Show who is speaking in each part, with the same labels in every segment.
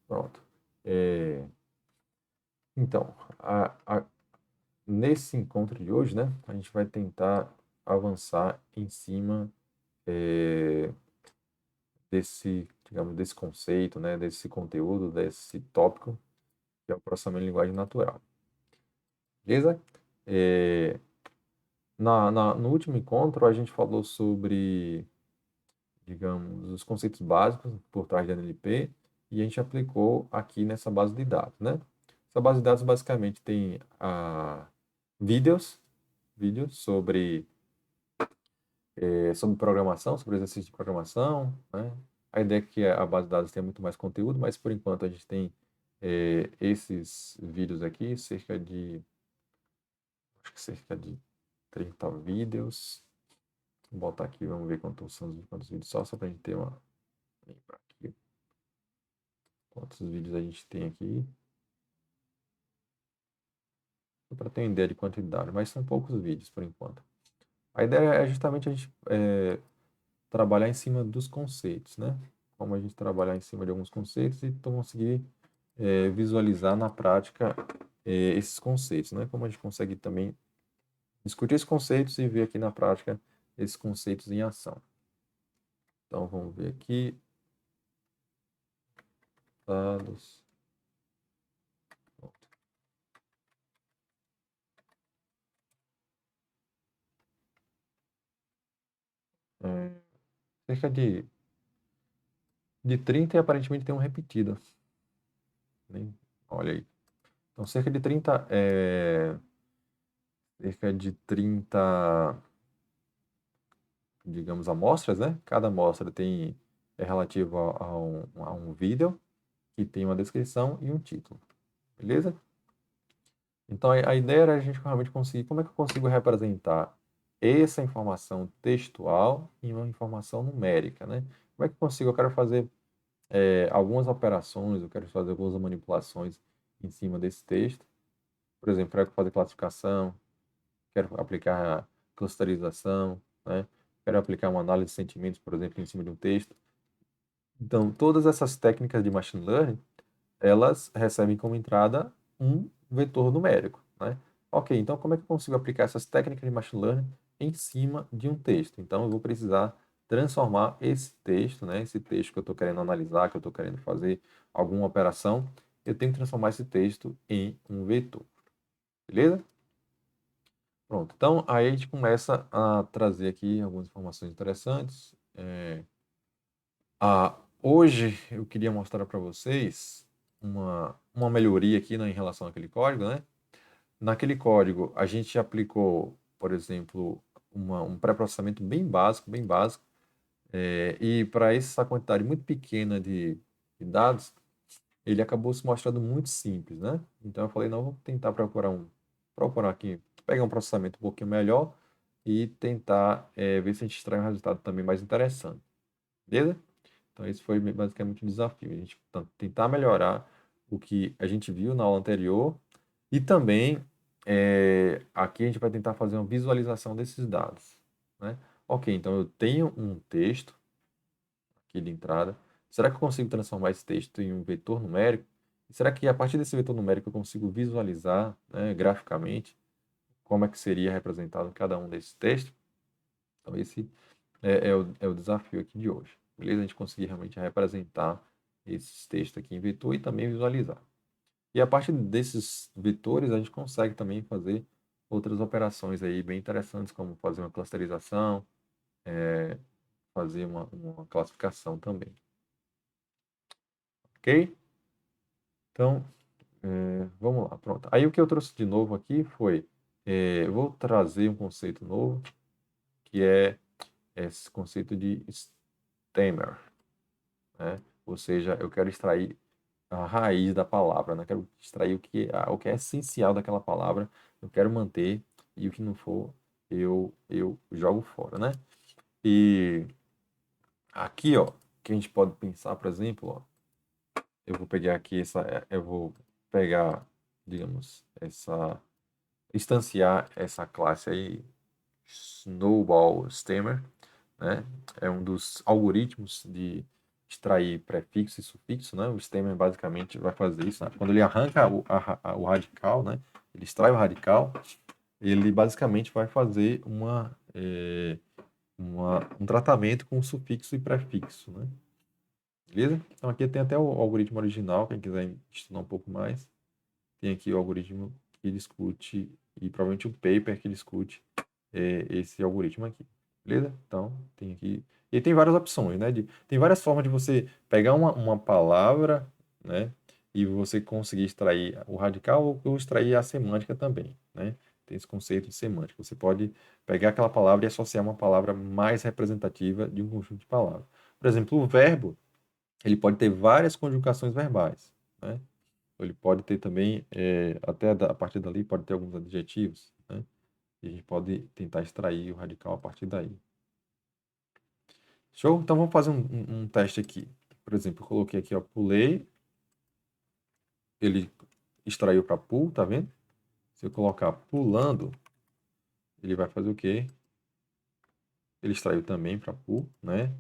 Speaker 1: Pronto. Então, nesse encontro de hoje, né, a gente vai tentar avançar em cima é, desse, digamos, desse conceito, né, desse conteúdo, desse tópico, que é o processamento de linguagem natural. Beleza? É, no último encontro, a gente falou sobre, digamos, os conceitos básicos por trás da NLP e a gente aplicou aqui nessa base de dados, né? Essa base de dados basicamente tem vídeos, vídeos sobre programação, sobre exercício de programação, né? A ideia é que a base de dados tenha muito mais conteúdo, mas por enquanto a gente tem esses vídeos aqui, acho que cerca de 30 vídeos. Vou botar aqui, vamos ver quantos vídeos só para a gente ter uma. Lembrar aqui quantos vídeos a gente tem aqui. Só para ter uma ideia de quantidade, mas são poucos vídeos por enquanto. A ideia é justamente a gente trabalhar em cima dos conceitos, né? Como a gente trabalhar em cima de alguns conceitos e conseguir visualizar na prática esses conceitos, né? Como a gente consegue também discutir esses conceitos e ver aqui na prática esses conceitos em ação. Então, vamos ver aqui. Dados. É, cerca de 30 e aparentemente tem um repetido. Olha aí. Então, cerca de 30, digamos, amostras, né? Cada amostra é relativa a um vídeo que tem uma descrição e um título, beleza? Então, a ideia era a gente realmente conseguir, como é que eu consigo representar essa informação textual em uma informação numérica, né? Como é que eu consigo? Eu quero fazer algumas operações, eu quero fazer algumas manipulações em cima desse texto. Por exemplo, quero fazer classificação, quero aplicar clusterização, né? Quero aplicar uma análise de sentimentos, por exemplo, em cima de um texto. Então, todas essas técnicas de machine learning, elas recebem como entrada um vetor numérico, né? Ok, então como é que eu consigo aplicar essas técnicas de machine learning em cima de um texto? Então, eu vou precisar transformar esse texto, né? Esse texto que eu estou querendo analisar, que eu estou querendo fazer alguma operação, eu tenho que transformar esse texto em um vetor, beleza? Pronto, então aí a gente começa a trazer aqui algumas informações interessantes. Hoje eu queria mostrar para vocês uma melhoria aqui, né, em relação àquele código, né? Naquele código a gente aplicou, por exemplo, um pré-processamento bem básico, e para essa quantidade muito pequena de dados, ele acabou se mostrando muito simples, né? Então eu falei, não, vou tentar procurar aqui, pegar um processamento um pouquinho melhor e tentar ver se a gente extrai um resultado também mais interessante, beleza? Então esse foi basicamente o desafio, a gente tentar melhorar o que a gente viu na aula anterior e também aqui a gente vai tentar fazer uma visualização desses dados, né? Ok, então eu tenho um texto aqui de entrada. Será que eu consigo transformar esse texto em um vetor numérico? E será que a partir desse vetor numérico eu consigo visualizar, né, graficamente como é que seria representado cada um desses textos? Então esse é o desafio aqui de hoje. Beleza? A gente conseguir realmente representar esses textos aqui em vetor e também visualizar. E a partir desses vetores a gente consegue também fazer outras operações aí bem interessantes, como fazer uma clusterização, fazer uma classificação também. Ok? Então, vamos lá, pronto. Aí o que eu trouxe de novo aqui foi, eu vou trazer um conceito novo, que é esse conceito de stemmer, né? Ou seja, eu quero extrair a raiz da palavra, né? Eu quero extrair o que é essencial daquela palavra, eu quero manter, e o que não for, eu jogo fora, né? E aqui, ó, que a gente pode pensar, por exemplo, ó, eu vou pegar, digamos, instanciar essa classe aí, Snowball Stemmer, né? É um dos algoritmos de extrair prefixo e sufixo, né? O stemmer basicamente vai fazer isso, né? Quando ele arranca o radical, né? Ele extrai o radical, ele basicamente vai fazer um tratamento com sufixo e prefixo, né? Beleza? Então aqui tem até o algoritmo original, quem quiser estudar um pouco mais. Tem aqui o algoritmo que discute, e provavelmente o paper que discute esse algoritmo aqui. Beleza? Então, tem aqui. E tem várias opções, né? Tem várias formas de você pegar uma palavra, né? E você conseguir extrair o radical ou extrair a semântica também, né? Tem esse conceito de semântica. Você pode pegar aquela palavra e associar uma palavra mais representativa de um conjunto de palavras. Por exemplo, o verbo, ele pode ter várias conjugações verbais, né? Ele pode ter também, até a partir dali, pode ter alguns adjetivos, né? E a gente pode tentar extrair o radical a partir daí. Show? Então vamos fazer um teste aqui. Por exemplo, eu coloquei aqui, ó, pulei, ele extraiu para pull, tá vendo? Se eu colocar pulando, ele vai fazer o quê? Ele extraiu também para pull, né?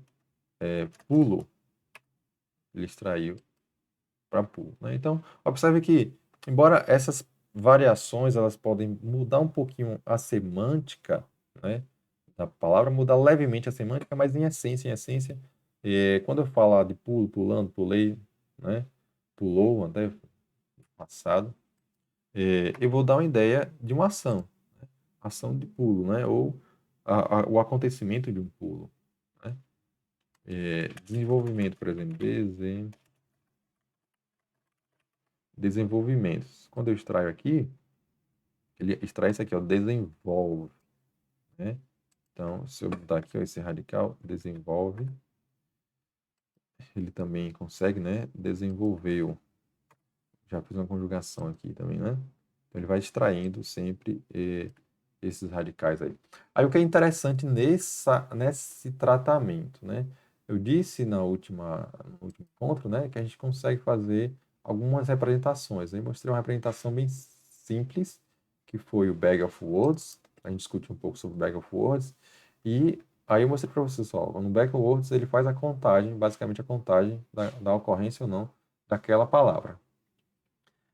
Speaker 1: Pulo, ele extraiu para pull, né? Então, observe que, embora essas variações elas podem mudar um pouquinho a semântica, né, da palavra, mudar levemente a semântica, mas em essência, quando eu falar de pulo, pulando, pulei, né, pulou, até passado, eu vou dar uma ideia de uma ação, né, ação de pulo, né, ou o acontecimento de um pulo, né. Desenvolvimento, por exemplo, desenvolvimentos. Quando eu extraio aqui, ele extrai isso aqui, ó, desenvolve, né? Então, se eu botar aqui, ó, esse radical, desenvolve, ele também consegue, né? Desenvolveu. Já fiz uma conjugação aqui também, né? Então, ele vai extraindo sempre esses radicais aí. Aí, o que é interessante nesse tratamento, né? Eu disse no último encontro, né? Que a gente consegue fazer algumas representações. Eu mostrei uma representação bem simples, que foi o Bag of Words. A gente discutiu um pouco sobre o Bag of Words. E aí eu mostrei para vocês só. No Bag of Words, ele faz a contagem, basicamente a contagem da ocorrência ou não daquela palavra.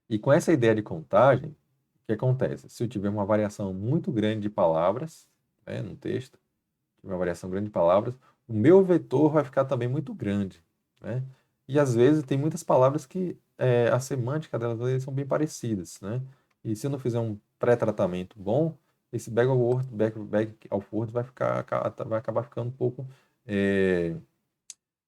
Speaker 1: E com essa ideia de contagem, o que acontece? Se eu tiver uma variação muito grande de palavras, né, no texto, uma variação grande de palavras, o meu vetor vai ficar também muito grande, né? E às vezes tem muitas palavras que a semântica delas são bem parecidas, né? E se eu não fizer um pré-tratamento bom, esse bag of words vai acabar ficando um pouco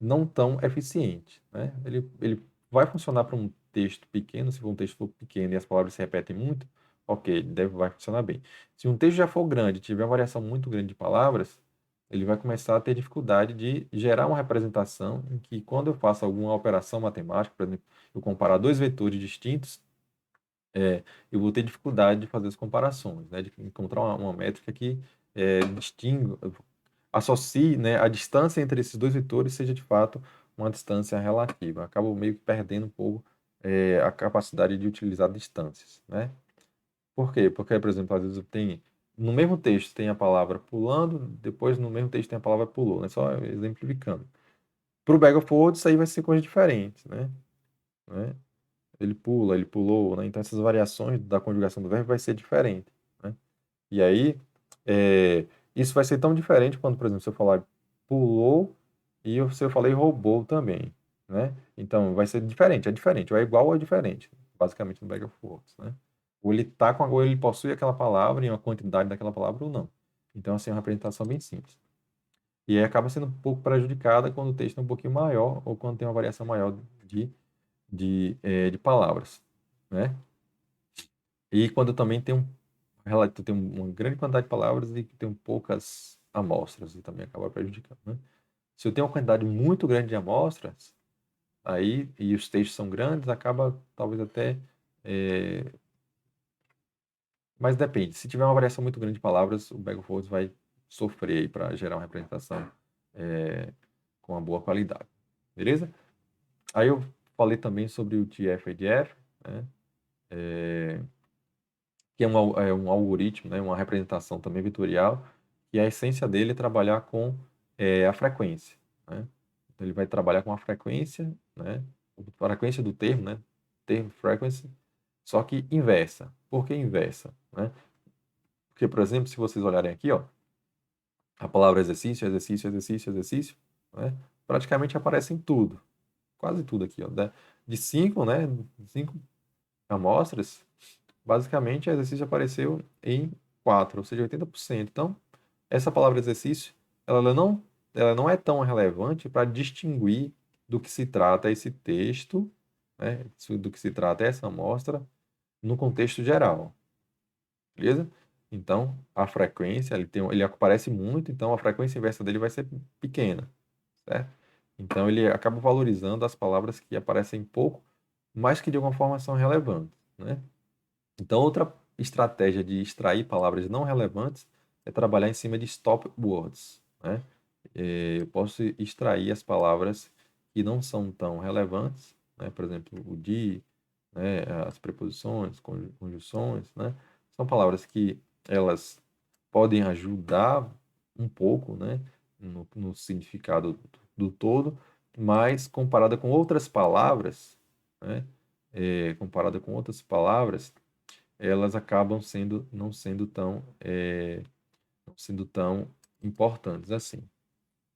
Speaker 1: não tão eficiente, né? Ele vai funcionar para um texto pequeno, se for um texto pequeno e as palavras se repetem muito, ok, vai funcionar bem. Se um texto já for grande, tiver uma variação muito grande de palavras, ele vai começar a ter dificuldade de gerar uma representação em que, quando eu faço alguma operação matemática, por exemplo, eu comparar dois vetores distintos, eu vou ter dificuldade de fazer as comparações, né? De encontrar uma métrica que distinga, associe, né, a distância entre esses dois vetores seja de fato uma distância relativa. Eu acabo meio que perdendo um pouco a capacidade de utilizar distâncias, né? Por quê? Porque, por exemplo, às vezes no mesmo texto tem a palavra pulando, depois no mesmo texto tem a palavra pulou, né? Só exemplificando. Para o bag of words, isso aí vai ser coisa diferente, né? Ele pula, ele pulou, né? Então essas variações da conjugação do verbo vai ser diferente, né? E aí, isso vai ser tão diferente quando, por exemplo, se eu falar pulou e se eu falei roubou também, né? Então, vai ser diferente, é diferente. Ou é igual ou é diferente, basicamente, no bag of words, né? Ou ele possui aquela palavra em uma quantidade daquela palavra ou não. Então, assim, é uma representação bem simples. E aí acaba sendo um pouco prejudicada quando o texto é um pouquinho maior ou quando tem uma variação maior de palavras, né? E quando também tem uma grande quantidade de palavras e que tem poucas amostras, e também acaba prejudicando, né? Se eu tenho uma quantidade muito grande de amostras, aí, e os textos são grandes, acaba talvez até. é, Mas depende. Se tiver uma variação muito grande de palavras, o Bag of Words vai sofrer para gerar uma representação com uma boa qualidade. Beleza? Aí eu falei também sobre o TF-ADF, né? Que é um algoritmo, né? Uma representação também vetorial, e a essência dele é trabalhar com a frequência, né? Então, ele vai trabalhar com a frequência, né? A frequência do termo, né? Termo frequency, só que inversa. Por que inversa, né? Porque, por exemplo, se vocês olharem aqui, ó, a palavra exercício, exercício, exercício, exercício, né? Praticamente aparece em tudo, quase tudo aqui, ó. De 5, né? 5 amostras, basicamente, o exercício apareceu em 4, ou seja, 80%. Então, essa palavra exercício, ela não é tão relevante para distinguir do que se trata esse texto, né? Do que se trata essa amostra no contexto geral, beleza? Então, a frequência, ele aparece muito, então a frequência inversa dele vai ser pequena, certo? Então, ele acaba valorizando as palavras que aparecem pouco, mas que de alguma forma são relevantes, né? Então, outra estratégia de extrair palavras não relevantes é trabalhar em cima de stop words, né? Eu posso extrair as palavras que não são tão relevantes, né? Por exemplo, o de, né? As preposições, conjunções, né? São palavras que elas podem ajudar um pouco, né? No significado do todo, mas comparada com outras palavras, né? Comparada com outras palavras, elas acabam não sendo tão importantes assim,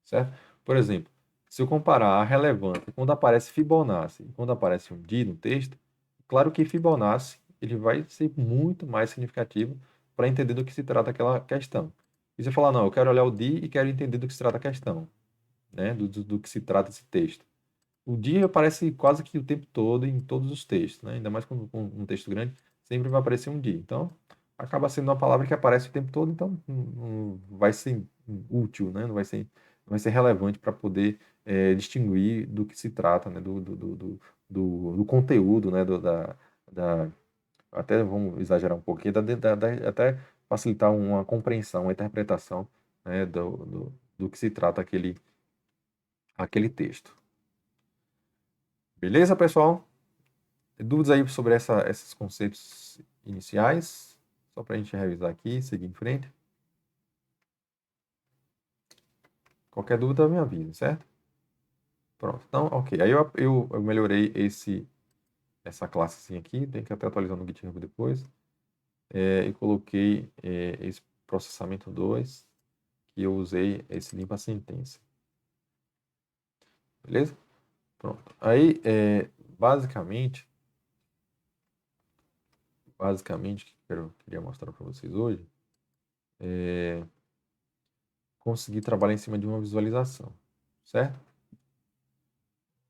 Speaker 1: certo? Por exemplo, se eu comparar a relevância quando aparece Fibonacci e quando aparece um DI no texto, claro que Fibonacci ele vai ser muito mais significativo para entender do que se trata aquela questão. E você falar, não, eu quero olhar o DI e quero entender do que se trata a questão, né? Do que se trata esse texto. O dia aparece quase que o tempo todo em todos os textos, né? Ainda mais com um texto grande, sempre vai aparecer um dia. Então, acaba sendo uma palavra que aparece o tempo todo, então não vai ser útil, né? Não vai ser relevante para poder distinguir do que se trata, né? Do conteúdo, né? Até vamos exagerar um pouquinho, até facilitar uma compreensão, uma interpretação, né? Do que se trata aquele texto. Beleza, pessoal? Dúvidas aí sobre esses conceitos iniciais? Só para a gente revisar aqui, seguir em frente. Qualquer dúvida, me avisa, certo? Pronto. Então, ok. Aí eu melhorei essa classe assim aqui, tem que até atualizar no GitHub depois. E coloquei esse processamento 2, que eu usei esse limpa-sentença. Beleza? Pronto. Aí, basicamente, o que eu queria mostrar para vocês hoje é conseguir trabalhar em cima de uma visualização, certo?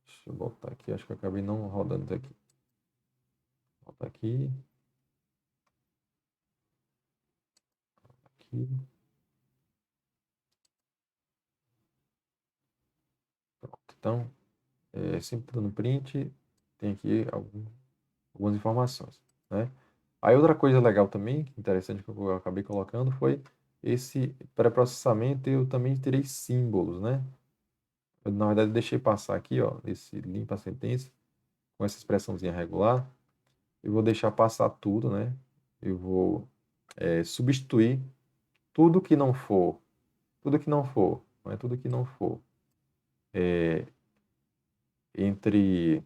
Speaker 1: Deixa eu voltar aqui, acho que eu acabei não rodando isso aqui. Voltar aqui. Aqui. Pronto. Então, sempre dando print, tem aqui algumas informações, né? Aí outra coisa legal também, interessante que eu acabei colocando, foi esse pré-processamento. Eu também terei símbolos, né? Eu, na verdade, deixei passar aqui, ó, esse limpa a sentença com essa expressãozinha regular. Eu vou deixar passar tudo, né? Eu vou substituir tudo que não for, tudo que não for, não é tudo que não for, entre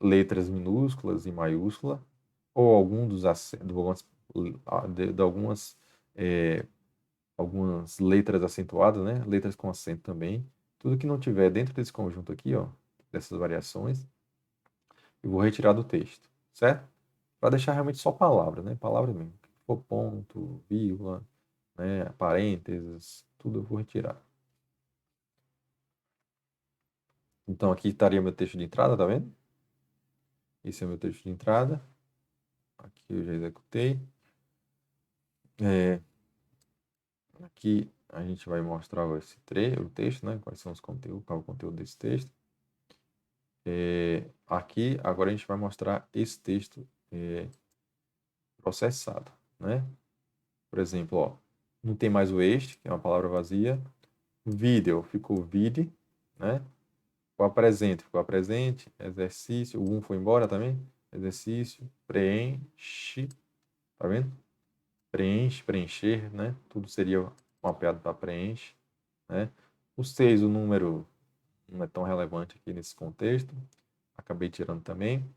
Speaker 1: letras minúsculas e maiúscula, ou algum dos de algumas, é, algumas letras acentuadas, né? Letras com acento também. Tudo que não tiver dentro desse conjunto aqui, ó, dessas variações, eu vou retirar do texto, certo? Para deixar realmente só palavra, né? Palavra mesmo. Se for ponto, vírgula, né? Parênteses, tudo eu vou retirar. Então aqui estaria meu texto de entrada, tá vendo? Esse é o meu texto de entrada. Aqui eu já executei. Aqui a gente vai mostrar o texto, né? Quais são os conteúdos, qual é o conteúdo desse texto. Aqui agora a gente vai mostrar esse texto processado, né? Por exemplo, ó, não tem mais o este, que é uma palavra vazia. Vídeo ficou vide, né? Ficou apresente. Exercício, o foi embora também. Exercício, preenche, tá vendo? Preenche, preencher, né? Tudo seria mapeado para preenche, né? O 6, o número não é tão relevante aqui nesse contexto. Acabei tirando também.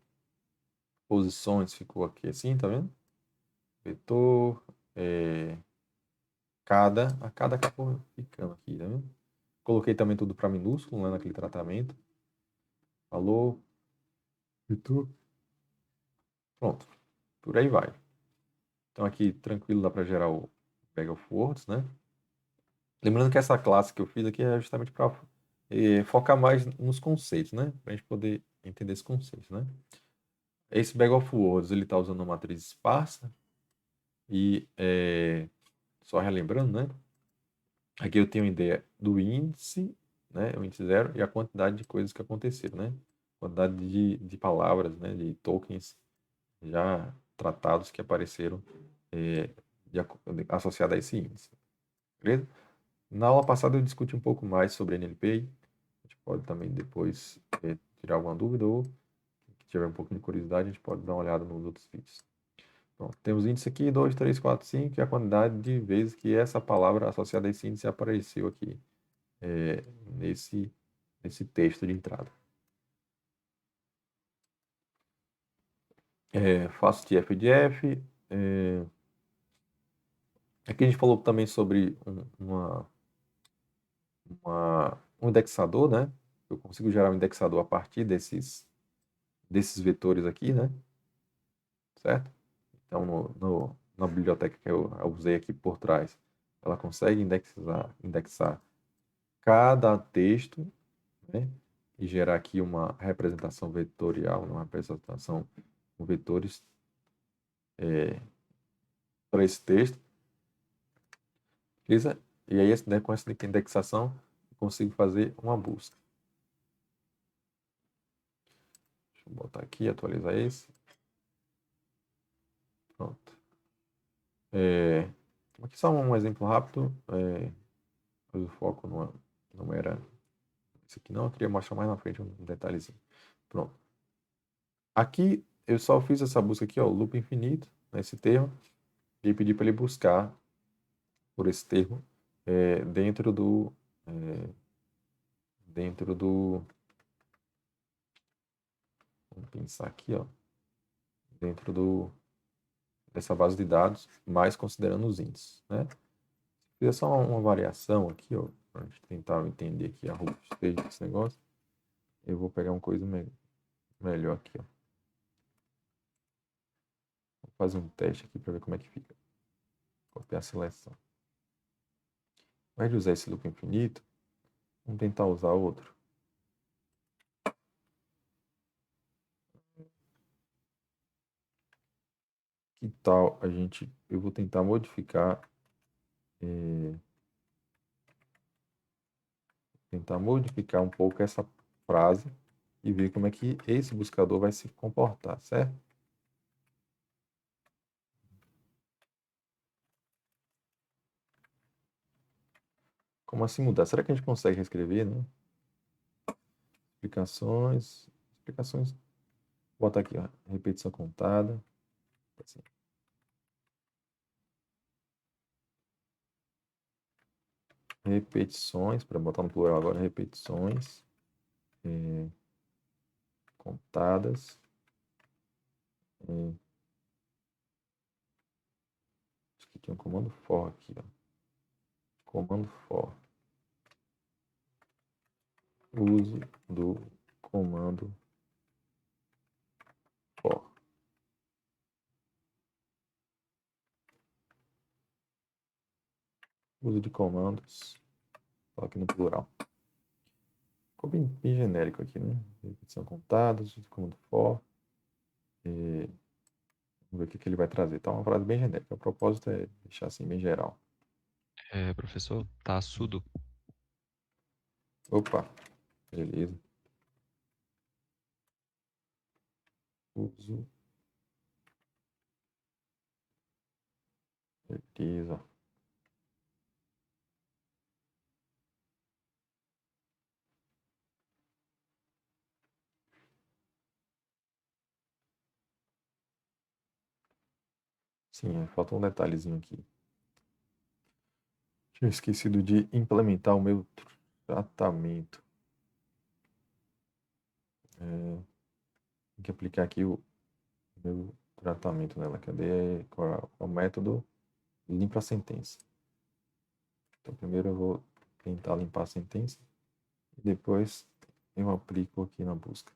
Speaker 1: Posições ficou aqui assim, tá vendo? Vetor, a cada acabou ficando aqui, tá vendo? Coloquei também tudo para minúsculo, né, naquele tratamento. Falou, vetor. Pronto. Por aí vai. Então aqui tranquilo, dá para gerar o Bag of Words, né? Lembrando que essa classe que eu fiz aqui é justamente para focar mais nos conceitos, né? Para a gente poder entender esse conceito, né? Esse Bag of Words ele está usando uma matriz esparsa e só relembrando, né? Aqui eu tenho a ideia do índice, né? O índice zero e a quantidade de coisas que aconteceram, né? Quantidade de palavras, né? De tokens já tratados que apareceram associados a esse índice, beleza? Na aula passada eu discuti um pouco mais sobre NLP. A gente pode também depois tirar alguma dúvida ou se tiver um pouquinho de curiosidade, a gente pode dar uma olhada nos outros vídeos. Pronto, temos índice aqui, 2, 3, 4, 5, e a quantidade de vezes que essa palavra associada a esse índice apareceu aqui nesse, nesse texto de entrada. Faço de F de F. Aqui a gente falou também sobre um indexador, né? Eu consigo gerar um indexador a partir desses vetores aqui, né? Certo? Então, na biblioteca que eu usei aqui por trás, ela consegue indexar cada texto, né? E gerar aqui uma representação vetorial, uma representação com vetores para esse texto. Beleza? E aí, né, com essa indexação, eu consigo fazer uma busca. Deixa eu botar aqui, atualizar esse. Pronto. Aqui só um exemplo rápido. Mas o foco não era isso aqui não. Eu queria mostrar mais na frente um detalhezinho. Pronto. Aqui eu só fiz essa busca aqui, ó, loop infinito, nesse termo, e pedi para ele buscar por esse termo dentro do dentro do vamos pensar aqui, ó, dentro dessa base de dados, mas considerando os índices, né? Fiz só uma variação aqui, ó, para a gente tentar entender aqui a robustez desse negócio. Eu vou pegar uma coisa melhor aqui, ó. Vou fazer um teste aqui para ver como é que fica. Copiar a seleção. Ao invés de usar esse loop infinito, vamos tentar usar outro. Que tal eu vou tentar modificar um pouco essa frase e ver como é que esse buscador vai se comportar, certo? Como assim mudar? Será que a gente consegue reescrever, né? Explicações. Vou botar aqui, ó, repetição contada. Assim. Repetições, para botar no plural agora, repetições contadas. Acho que tem um comando for aqui, ó. Comando for. Uso do comando for. Uso de comandos. Fala aqui no plural. Ficou bem genérico aqui, né? Repetição contada, uso de comando for. Vamos ver o que ele vai trazer. Tá uma frase bem genérica. O propósito é deixar assim bem geral.
Speaker 2: Professor, tá sudo.
Speaker 1: Opa, beleza. Uso. Beleza. Sim, falta um detalhezinho aqui. Tinha esquecido de implementar o meu tratamento. Tem que aplicar aqui o meu tratamento nela. Cadê? Qual é o método? Limpa a sentença. Então, primeiro eu vou tentar limpar a sentença e depois eu aplico aqui na busca.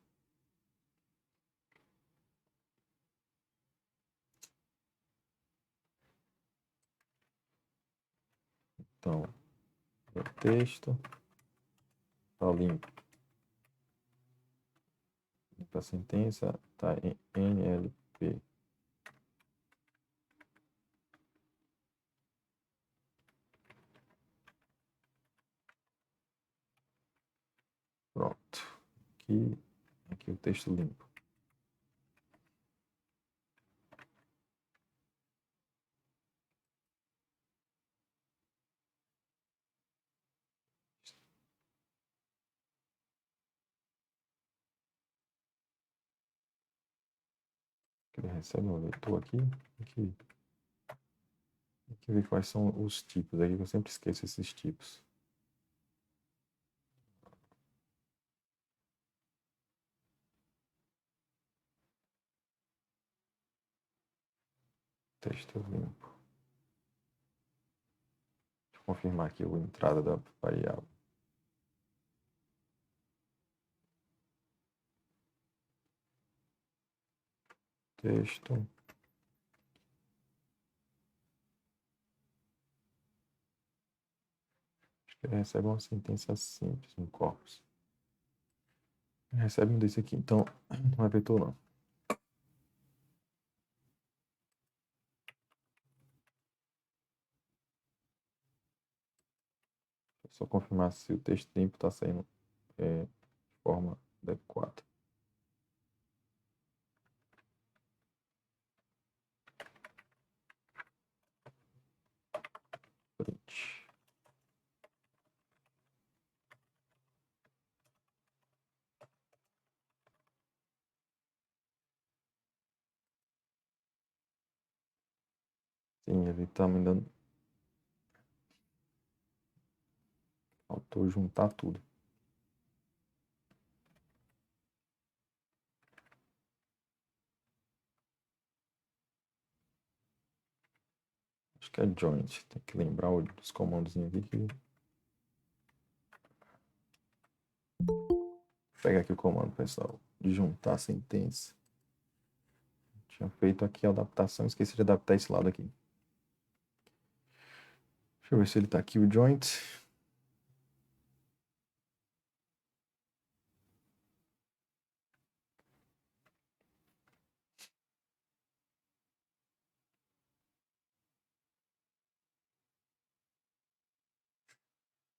Speaker 1: Então, o texto está limpo. Limpa a sentença está em NLP. Pronto. Aqui o texto limpo. Ele recebe um leitor aqui. Tem que ver quais são os tipos aqui, que eu sempre esqueço esses tipos. Texto limpo. Deixa eu confirmar aqui a entrada da variável. Texto. Acho que ele recebe uma sentença simples, um corpus. Ele recebe um desse aqui, então não é vetor não. É só confirmar se o texto limpo está saindo de forma adequada. Print. Sim, ele está me dando. Faltou juntar tudo. Acho que é joint. Tem que lembrar dos comandos aqui que. Pega aqui o comando, pessoal, de juntar a sentença. Tinha feito aqui a adaptação, esqueci de adaptar esse lado aqui. Deixa eu ver se ele está aqui, o joint.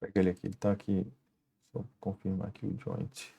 Speaker 1: Pega ele aqui, ele está aqui. Só confirmar aqui o joint.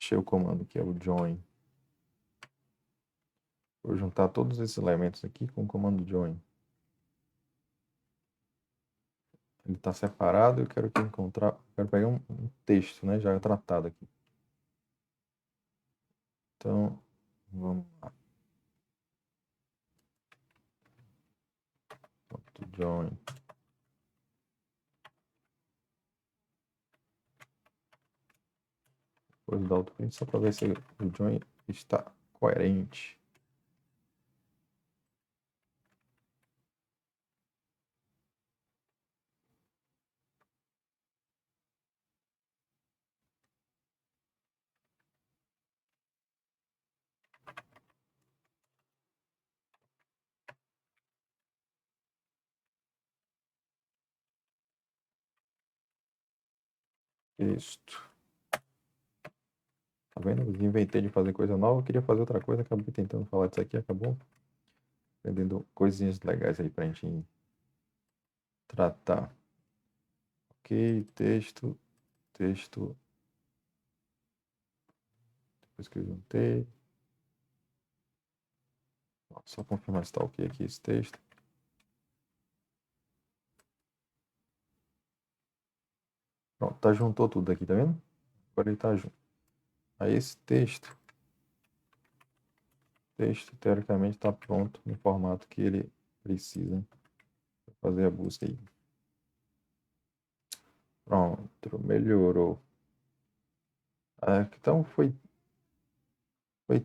Speaker 1: Achei o comando que é o join. Vou juntar todos esses elementos aqui com o comando join. Ele está separado, eu quero que encontrar, quero pegar um texto, né, já tratado aqui. Então, vamos lá. Join. Depois dar outro print só para ver se o join está coerente. Isto. Tá vendo? Eu inventei de fazer coisa nova, eu queria fazer outra coisa, acabei tentando falar disso aqui, acabou aprendendo coisinhas legais aí pra gente tratar. Ok, texto, texto. Depois que eu juntei. Só confirmar se tá ok aqui esse texto. Pronto, tá, juntou tudo aqui, tá vendo? Agora ele tá junto. Aí esse texto, teoricamente está pronto no formato que ele precisa para fazer a busca aí. Pronto, melhorou. Então foi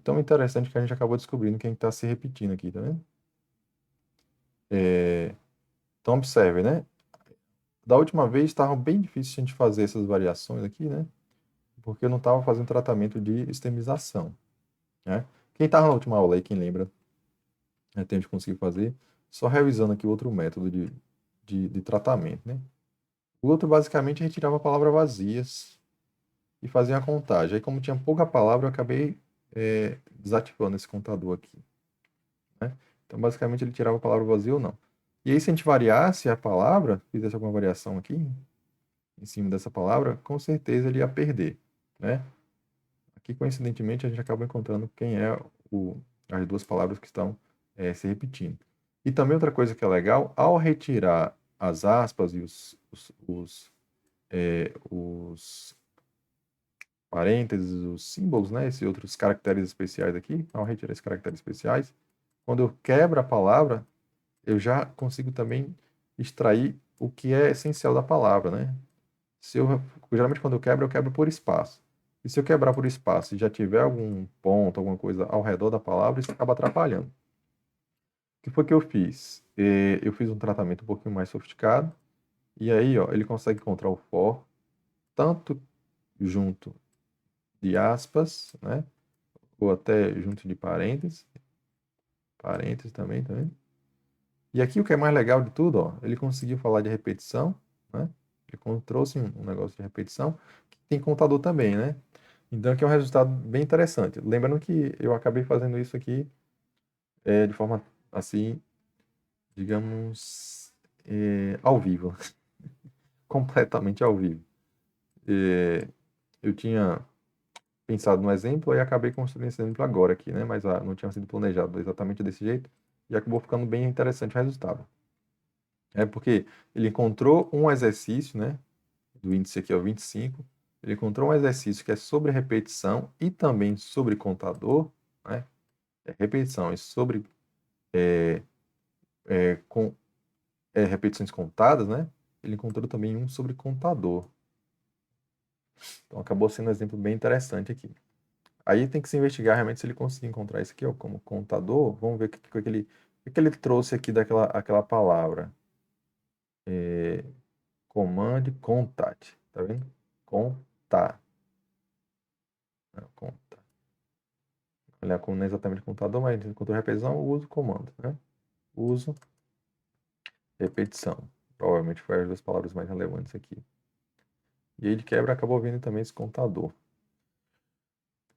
Speaker 1: tão interessante que a gente acabou descobrindo quem está se repetindo aqui, tá vendo? Então observe, né? Da última vez estava bem difícil a gente fazer essas variações aqui, né? Porque eu não estava fazendo tratamento de extremização, né? Quem estava na última aula aí, quem lembra, né, tem de conseguir fazer, só revisando aqui outro método de tratamento, né? O outro, basicamente, retirava a palavra vazias e fazia a contagem. Aí, como tinha pouca palavra, eu acabei desativando esse contador aqui, né? Então, basicamente, ele tirava a palavra vazia ou não. E aí, se a gente variasse a palavra, fizesse alguma variação aqui, em cima dessa palavra, com certeza ele ia perder, né? Aqui, coincidentemente, a gente acaba encontrando quem é as duas palavras que estão se repetindo. E também outra coisa que é legal, ao retirar as aspas e os parênteses, os símbolos, né, esses outros caracteres especiais aqui, ao retirar esses caracteres especiais, quando eu quebro a palavra, eu já consigo também extrair o que é essencial da palavra, né? Geralmente quando eu quebro por espaço. E se eu quebrar por espaço e já tiver algum ponto, alguma coisa ao redor da palavra, isso acaba atrapalhando. O que foi que eu fiz? Eu fiz um tratamento um pouquinho mais sofisticado, e aí, ó, ele consegue encontrar o for tanto junto de aspas, né? Ou até junto de parênteses também, tá vendo? E aqui o que é mais legal de tudo, ó, ele conseguiu falar de repetição, né? Ele trouxe um negócio de repetição, que tem contador também, né? Então aqui é um resultado bem interessante. Lembrando que eu acabei fazendo isso aqui de forma, assim, digamos, ao vivo, completamente ao vivo. Eu tinha pensado no exemplo e acabei construindo esse exemplo agora aqui, né? Mas não tinha sido planejado exatamente desse jeito e acabou ficando bem interessante o resultado. É porque ele encontrou um exercício, né? Do índice aqui é o 25. Ele encontrou um exercício que é sobre repetição e também sobre contador, né? Repetição e sobre com, repetições contadas, né? Ele encontrou também um sobre contador. Então acabou sendo um exemplo bem interessante aqui. Aí tem que se investigar realmente se ele conseguir encontrar isso aqui, ó, como contador. Vamos ver o que ele trouxe aqui aquela palavra. Command contat. Tá vendo? Contar. Não, contar. Olha, como não é exatamente contador, mas encontrou repetição, uso comando, né? Uso, repetição. Provavelmente foi as duas palavras mais relevantes aqui. E aí de quebra acabou vindo também esse contador.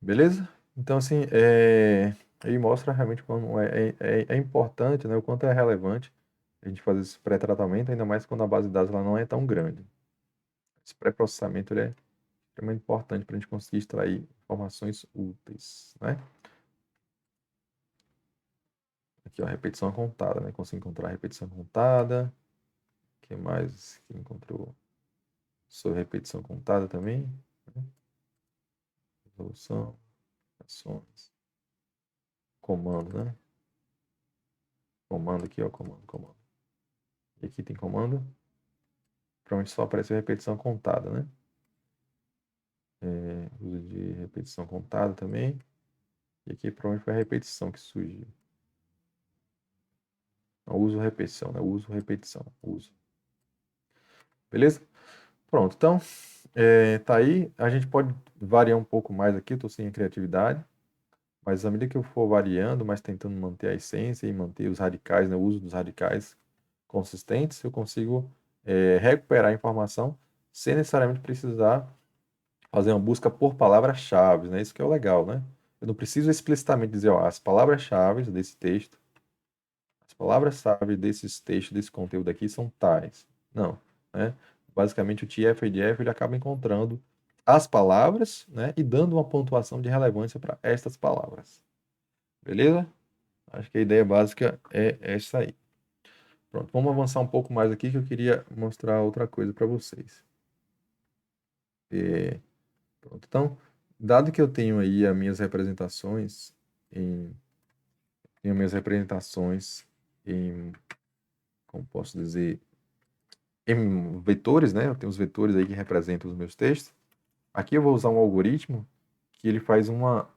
Speaker 1: Beleza? Então, assim, aí mostra realmente como é importante, né, o quanto é relevante a gente fazer esse pré-tratamento, ainda mais quando a base de dados ela não é tão grande. Esse pré-processamento ele é extremamente importante para a gente conseguir extrair informações úteis, né? Aqui, ó, repetição contada, né? Consegui encontrar a repetição contada. O que mais que encontrou? Sobre repetição contada também, né? Resolução, ações, comando, né? Comando aqui, ó, comando. E aqui tem comando. Provavelmente só apareceu repetição contada, né? Uso de repetição contada também. E aqui provavelmente foi a repetição que surgiu. Não, uso repetição, né? Uso repetição. Uso. Beleza? Pronto. Então, tá aí. A gente pode variar um pouco mais aqui. Eu tô sem a criatividade. Mas à medida que eu for variando, mas tentando manter a essência e manter os radicais, né? O uso dos radicais consistentes, eu consigo recuperar a informação sem necessariamente precisar fazer uma busca por palavras-chave, né? Isso que é o legal, né? Eu não preciso explicitamente dizer, ó, as palavras-chave desse texto, as palavras-chave desses textos, desse conteúdo aqui são tais. Não, né? Basicamente o TF-IDF ele acaba encontrando as palavras, né, e dando uma pontuação de relevância para estas palavras. Beleza? Acho que a ideia básica é essa aí. Pronto, vamos avançar um pouco mais aqui que eu queria mostrar outra coisa para vocês. Pronto, então, dado que eu tenho aí as minhas representações em, tenho minhas representações em, como posso dizer, em vetores, né? Eu tenho os vetores aí que representam os meus textos. Aqui eu vou usar um algoritmo que ele faz uma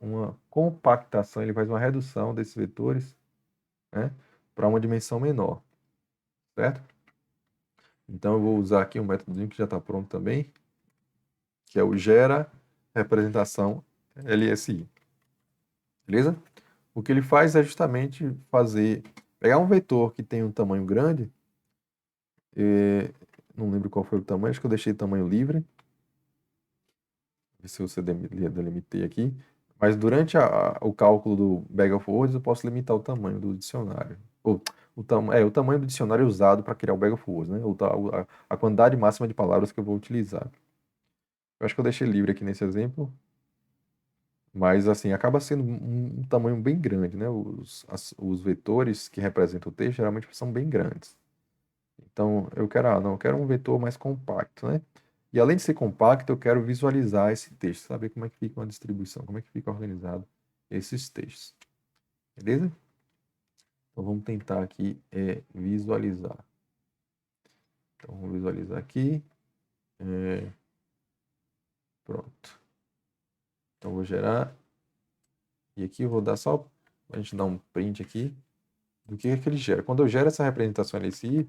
Speaker 1: compactação, ele faz uma redução desses vetores, né, para uma dimensão menor, certo? Então eu vou usar aqui um método que já está pronto também, que é o gera representação LSI, beleza? O que ele faz é justamente pegar um vetor que tem um tamanho grande, não lembro qual foi o tamanho, acho que eu deixei tamanho livre, ver se você delimitei aqui, mas durante o cálculo do Bag of Words eu posso limitar o tamanho do dicionário, ou o tamanho do dicionário usado para criar o Bag of Words, né? Ou a quantidade máxima de palavras que eu vou utilizar. Eu acho que eu deixei livre aqui nesse exemplo, mas assim, acaba sendo um tamanho bem grande, né? Os vetores que representam o texto geralmente são bem grandes. Então, eu quero um vetor mais compacto, né? E além de ser compacto, eu quero visualizar esse texto, saber como é que fica uma distribuição, como é que fica organizado esses textos. Beleza? Então, vamos tentar aqui visualizar. Então, vamos visualizar aqui. Pronto. Então, vou gerar. E aqui eu vou dar só, a gente dar um print aqui do que é que ele gera. Quando eu gero essa representação LSI,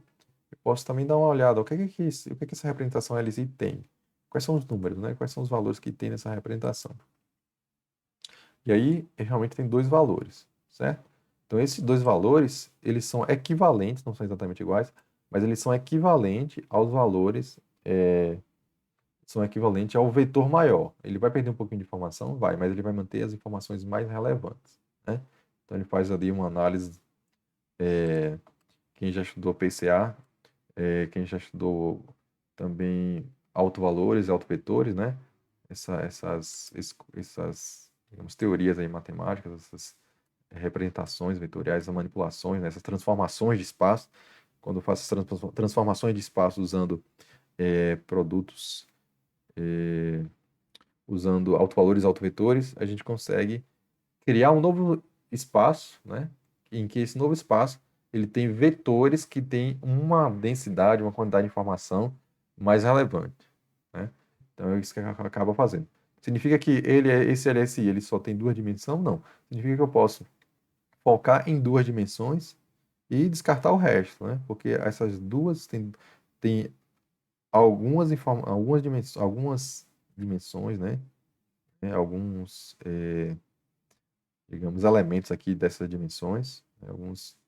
Speaker 1: eu posso também dar uma olhada. O que é que essa representação LSI tem? Quais são os números, né? Quais são os valores que tem nessa representação? E aí, realmente tem dois valores, certo? Então, esses dois valores, eles são equivalentes, não são exatamente iguais, mas eles são equivalentes aos valores, são equivalentes ao vetor maior. Ele vai perder um pouquinho de informação? Vai, mas ele vai manter as informações mais relevantes, né? Então, ele faz ali uma análise, quem já estudou PCA, quem já estudou também autovalores e autovetores, né? Essas digamos, teorias aí matemáticas, essas representações vetoriais, as manipulações, né? Essas transformações de espaço. Quando eu faço essas transformações de espaço usando produtos, usando autovalores e autovetores, a gente consegue criar um novo espaço, né? Em que esse novo espaço ele tem vetores que têm uma densidade, uma quantidade de informação mais relevante, né? Então é isso que acaba fazendo. Significa que esse LSI ele só tem duas dimensões? Não. Significa que eu posso focar em duas dimensões e descartar o resto, né? Porque essas duas têm algumas dimensões, né? Alguns digamos, elementos aqui dessas dimensões, né, vamos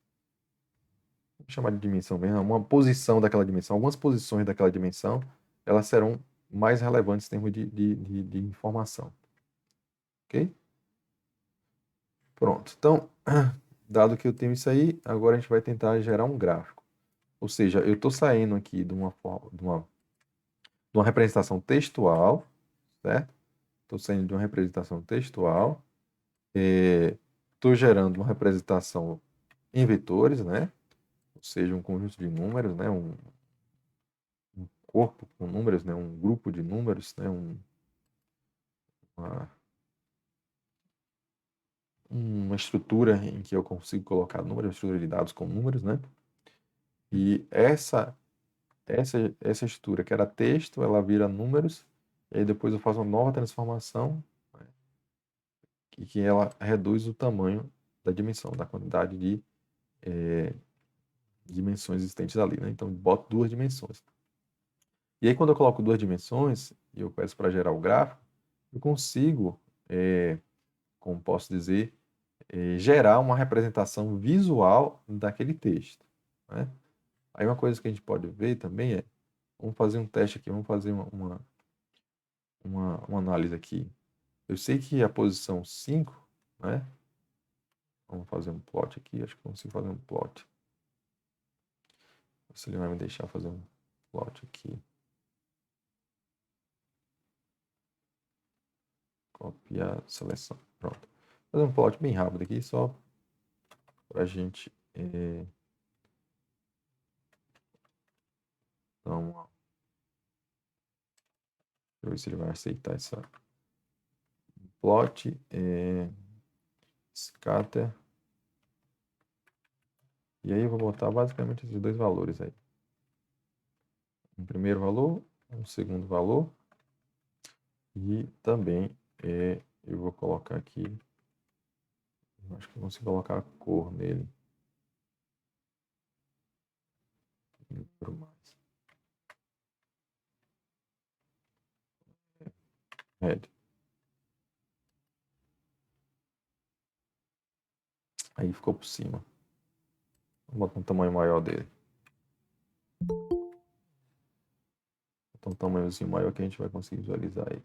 Speaker 1: chamar de dimensão mesmo, uma posição daquela dimensão, algumas posições daquela dimensão, elas serão mais relevantes em termos de informação. Ok? Pronto. Então, dado que eu tenho isso aí, agora a gente vai tentar gerar um gráfico. Ou seja, eu estou saindo aqui de uma representação textual, certo? Estou saindo de uma representação textual, estou gerando uma representação em vetores, né? Ou seja, um conjunto de números, né? Um corpo com números, né? Um grupo de números, né? Uma, uma estrutura em que eu consigo colocar números, estrutura de dados com números, né? E essa estrutura, que era texto, ela vira números, e aí depois eu faço uma nova transformação, né? que ela reduz o tamanho da dimensão, da quantidade de dimensões existentes ali, né? Então, boto duas dimensões. E aí, quando eu coloco duas dimensões, e eu peço para gerar o gráfico, eu consigo, como posso dizer, gerar uma representação visual daquele texto, né? Aí uma coisa que a gente pode ver também vamos fazer um teste aqui, vamos fazer uma análise aqui. Eu sei que a posição 5, né? Vamos fazer um plot aqui. Acho que eu consigo fazer um plot. Se ele vai me deixar fazer um plot aqui. Copiar, seleção. Pronto. Vou fazer um plot bem rápido aqui, só para a gente dar uma... Deixa eu ver se ele vai aceitar essa plot. Scatter. E aí eu vou botar basicamente esses dois valores aí. Um primeiro valor, um segundo valor. E também eu vou colocar aqui... Acho que eu consigo colocar a cor nele. Mais. Red. Aí ficou por cima. Vou botar um tamanho maior dele. Vou botar um tamanhozinho maior que a gente vai conseguir visualizar aí.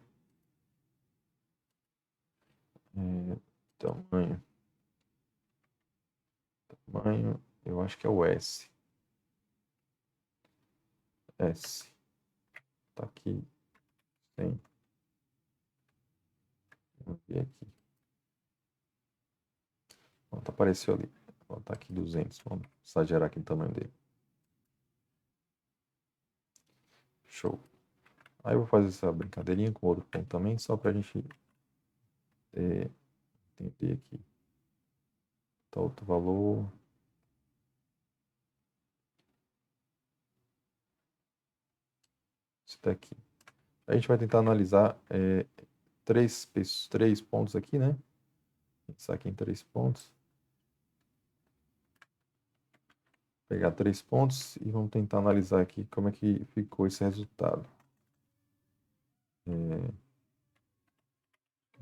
Speaker 1: Tamanho. Tamanho, eu acho que é o S. S. Tá aqui. Tem. Vamos ver aqui. Pronto, apareceu ali. Vou botar aqui 200. Vamos exagerar aqui o tamanho dele. Show. Aí eu vou fazer essa brincadeirinha com outro ponto também, só pra gente entender aqui. Tá outro valor. Esse daqui. A gente vai tentar analisar três pontos aqui, né? Pensar aqui em 3 pontos. Pegar 3 pontos e vamos tentar analisar aqui como é que ficou esse resultado.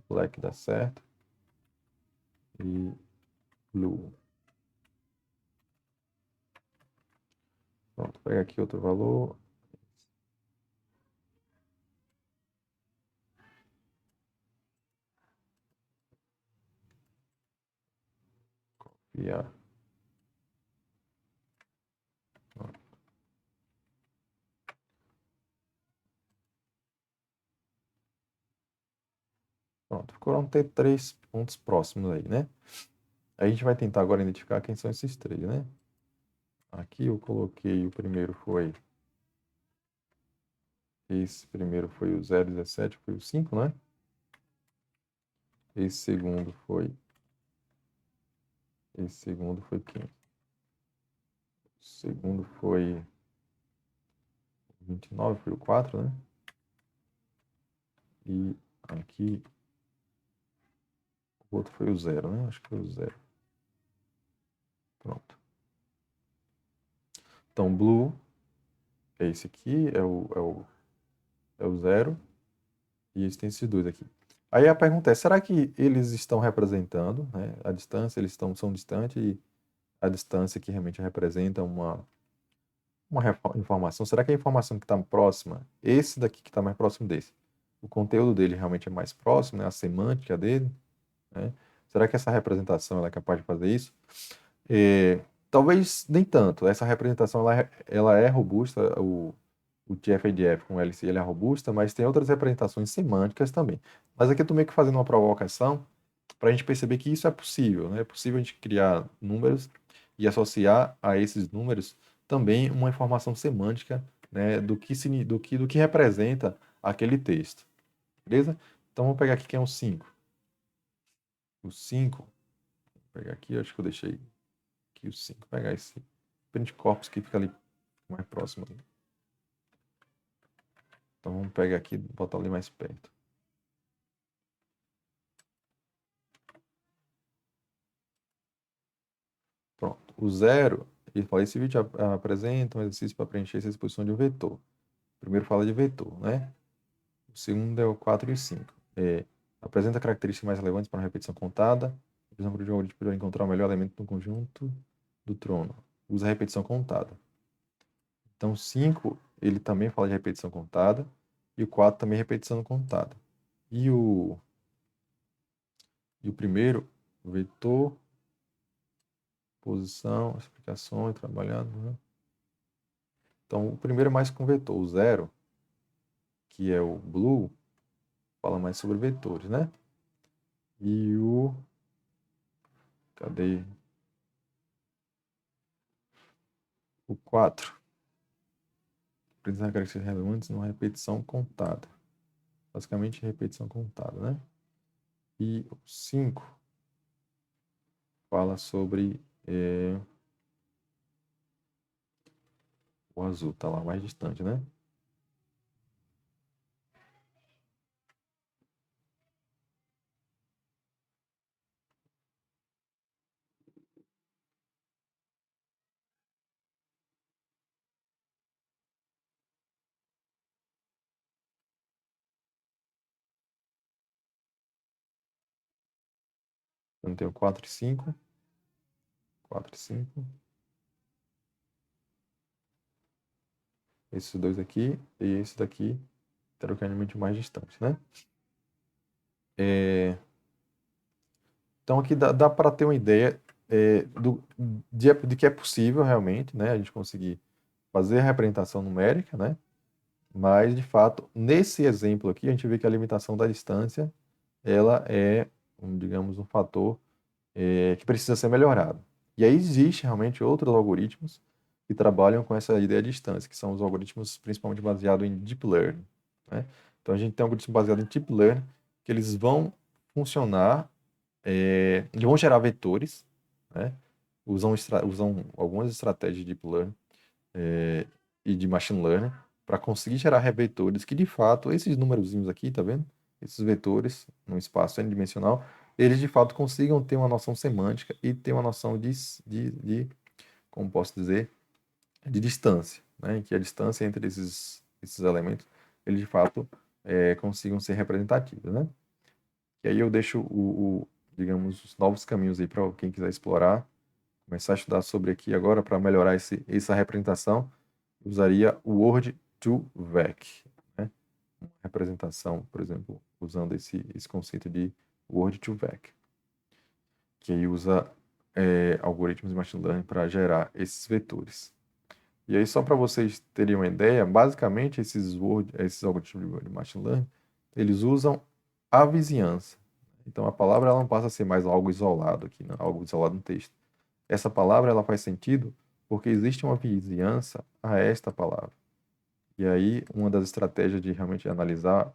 Speaker 1: Black dá certo. E blue. Pronto, pega aqui outro valor. Copiar. Pronto, foram ter 3 pontos próximos aí, né? A gente vai tentar agora identificar quem são esses 3, né? Aqui eu coloquei, o primeiro foi... Esse primeiro foi o 0,17, foi o 5, né? Esse segundo foi quem? O segundo foi 29, foi o 4, né? E aqui o outro foi o 0, né? Acho que foi o 0. Pronto. Então, blue é esse aqui, é o 0. E esse tem esses dois aqui. Aí a pergunta é, será que eles estão representando, né, a distância, são distantes e a distância que realmente representa uma informação? Será que a informação que está próxima, esse daqui que está mais próximo desse, o conteúdo dele realmente é mais próximo, né, a semântica dele, né? Será que essa representação ela é capaz de fazer isso? Talvez nem tanto. Essa representação ela é robusta, o TF-ADF com o LC ele é robusta, mas tem outras representações semânticas também. Mas aqui eu estou meio que fazendo uma provocação para a gente perceber que isso é possível, né? É possível a gente criar números e associar a esses números também uma informação semântica, né, do que representa aquele texto. Beleza? Então vamos pegar aqui quem é o 5. O 5, vou pegar aqui, acho que eu deixei aqui o 5. Pegar esse print corpus que fica ali mais próximo ali. Então vamos pegar aqui e botar ali mais perto. Pronto. O 0, ele fala, esse vídeo apresenta um exercício para preencher essa exposição de um vetor. O primeiro fala de vetor, né? O segundo é o 4 e o 5. Apresenta características mais relevantes para uma repetição contada. Por exemplo, de algoritmo para encontrar o melhor elemento no conjunto do trono. Usa a repetição contada. Então, 5, ele também fala de repetição contada. E o 4 também repetição contada. E o primeiro, vetor, posição, explicações, trabalhando, né? Então, o primeiro é mais com vetor. O 0, que é o blue, fala mais sobre vetores, né? E o... Cadê? O 4. Aprendizagem de características relevantes numa repetição contada. Basicamente, repetição contada, né? E o 5 fala sobre o azul, tá lá mais distante, né? Então, tem o 4 e 5. 4 e 5. Esses dois aqui e esse daqui, teoricamente mais distante, né? Então aqui dá para ter uma ideia de que é possível realmente, né, a gente conseguir fazer a representação numérica, né? Mas de fato, nesse exemplo aqui, a gente vê que a limitação da distância, ela é, digamos, um fator que precisa ser melhorado. E aí existe realmente outros algoritmos que trabalham com essa ideia de distância, que são os algoritmos principalmente baseados em deep learning, né? Então a gente tem um algoritmo baseado em deep learning que eles vão funcionar, eles vão gerar vetores, né? Usam algumas estratégias de deep learning e de machine learning para conseguir gerar vetores que de fato esses numerozinhos aqui, tá vendo? Esses vetores num espaço n-dimensional, eles de fato consigam ter uma noção semântica e ter uma noção como posso dizer, de distância, né? Que a distância entre esses elementos, eles de fato consigam ser representativos, né? E aí eu deixo digamos, os novos caminhos aí para quem quiser explorar, começar a estudar sobre aqui agora para melhorar essa representação, usaria o Word2Vec, né? Uma representação, por exemplo, usando esse conceito de Word2Vec, que aí usa algoritmos de machine learning para gerar esses vetores. E aí, só para vocês terem uma ideia, basicamente esses algoritmos de machine learning, eles usam a vizinhança. Então, a palavra ela não passa a ser mais algo isolado aqui, não, algo isolado no texto. Essa palavra ela faz sentido porque existe uma vizinhança a esta palavra. E aí, uma das estratégias de realmente analisar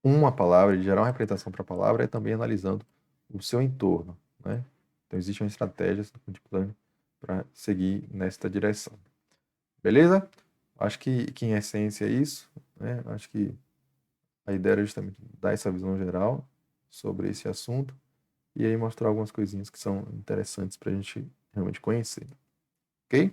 Speaker 1: uma palavra, de gerar uma representação para a palavra, é também analisando o seu entorno, né? Então, existe uma estratégia do Deep Learning para seguir nesta direção. Beleza? Acho que em essência é isso, né? Acho que a ideia era justamente dar essa visão geral sobre esse assunto e aí mostrar algumas coisinhas que são interessantes para a gente realmente conhecer. Ok?